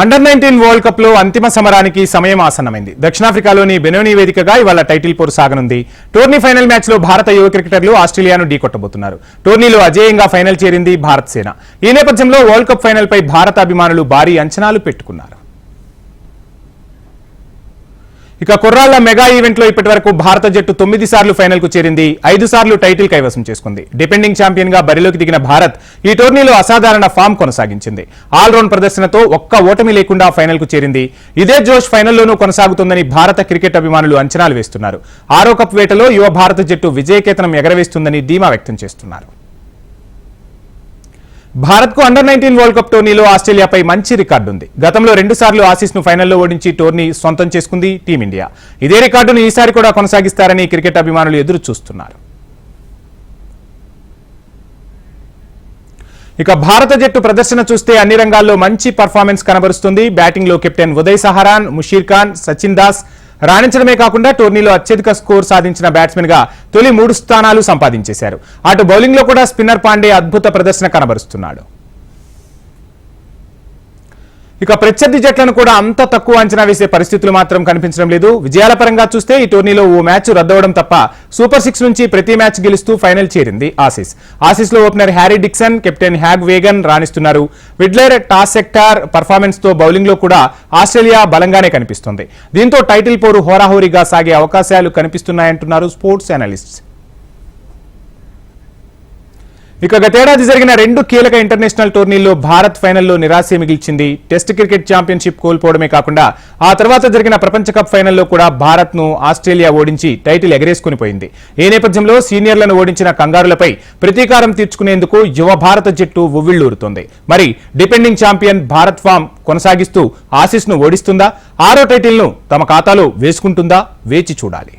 Under-19 world cup లో అంతిమ సమరానికి సమయం ఆసన్నమైంది. దక్షిణాఫ్రికాలోని బెనోని వేదికగా ఇవాళ టైటిల్ పోరు సాగనుంది. టోర్నీ ఫైనల్ మ్యాచ్ లో భారత యువ క్రికెటర్లు ఆస్ట్రేలియాను ఢీకొట్టబోతున్నారు. టోర్నీలో అజేయంగా ఫైనల్ చేరింది భారత్ సేన. ఈ నేపథ్యంలో వరల్డ్ కప్ ఫైనల్ పై భారత అభిమానులు భారీ అంచనాలు పెట్టుకున్నారు. ఇక కుర్రాళ్ల మెగా ఈవెంట్ లో ఇప్పటివరకు భారత జట్టు 9 సార్లు ఫైనల్ కు చేరింది. 5 సార్లు టైటిల్ కైవసం చేసుకుంది. డిపెండింగ్ ఛాంపియన్ గా బరిలోకి దిగిన భారత్ ఈ టోర్నీలో అసాధారణ ఫామ్ కొనసాగించింది. ఆల్రౌండ్ ప్రదర్శనతో ఒక్క ఓటమి లేకుండా ఫైనల్ కు చేరింది. ఇదే జోష్ ఫైనల్లోనూ కొనసాగుతుందని భారత క్రికెట్ అభిమానులు అంచనాలు వేస్తున్నారు. 6వ కప్ వేటలో యువ భారత జట్టు విజయకేతనం ఎగరవేస్తుందని ధీమా వ్యక్తం చేస్తున్నారు. భారత్ కు అండర్-19 వరల్డ్ కప్ టోర్నీలో ఆస్ట్రేలియాపై మంచి రికార్డు ఉంది. గతంలో 2 సార్లు ఆసీస్ ను ఫైనల్లో ఓడించి టోర్నీ సొంతం చేసుకుంది టీమిండియా. ఇదే రికార్డును ఈసారి కూడా కొనసాగిస్తారని క్రికెట్ అభిమానులు ఎదురు చూస్తున్నారు. ఇక భారత జట్టు ప్రదర్శన చూస్తే అన్ని రంగాల్లో మంచి పర్ఫార్మెన్స్ కనబరుస్తుంది. బ్యాటింగ్ లో కెప్టెన్ ఉదయ్ సహరాన్, ముషీర్ ఖాన్, సచిన్ దాస్ రాణించడమే కాకుండా టోర్నీలో అత్యధిక స్కోర్ సాధించిన బ్యాట్స్మెన్ గా తొలి 3 స్థానాలు సంపాదించేశారు. అటు బౌలింగ్ లో కూడా స్పిన్నర్ పాండే అద్భుత ప్రదర్శన కనబరుస్తున్నాడు. ఇక ప్రత్యర్థి జట్లను కూడా అంత తక్కువ అంచనా వేసే పరిస్థితులు మాత్రం కనిపించడం లేదు. విజయాల పరంగా చూస్తే ఈ టోర్నీలో ఓ మ్యాచ్ రద్దవడం తప్ప సూపర్ 6 నుంచి ప్రతి మ్యాచ్ గెలుస్తూ ఫైనల్ చేరింది ఆసీస్ లో opener Harry Dixon, captain Hugh వేగన్ రాణిస్తున్నారు. విడ్లర్, టాస్ సెక్టార్ పర్ఫార్మెన్స్ తో బౌలింగ్ లో కూడా ఆస్ట్రేలియా బలంగానే కనిపిస్తుంది. దీంతో టైటిల్ పోరు హోరాహోరీగా సాగే అవకాశాలు కనిపిస్తున్నాయంటున్నారు స్పోర్ట్స్ అనలిస్ట్స్. ఇక గతేడాది జరిగిన 2 కీలక ఇంటర్నేషనల్ టోర్నీల్లో భారత్ ఫైనల్లో నిరాశే మిగిల్చింది. టెస్ట్ క్రికెట్ ఛాంపియన్షిప్ కోల్పోవడమే కాకుండా ఆ తర్వాత జరిగిన ప్రపంచ కప్ ఫైనల్లో కూడా భారత్ ను ఆస్ట్రేలియా ఓడించి టైటిల్ ఎగరేసుకుని పోయింది. ఈ నేపథ్యంలో సీనియర్లను ఓడించిన కంగారులపై ప్రతీకారం తీర్చుకునేందుకు యువ భారత జట్టు ఉవ్విళ్లూరుతోంది. మరి డిపెండింగ్ ఛాంపియన్ భారత్ ఫామ్ కొనసాగిస్తూ ఆసీస్ ను ఓడిస్తుందా? 6వ టైటిల్ ను తమ ఖాతాలో వేసుకుంటుందా? వేచి చూడాలి.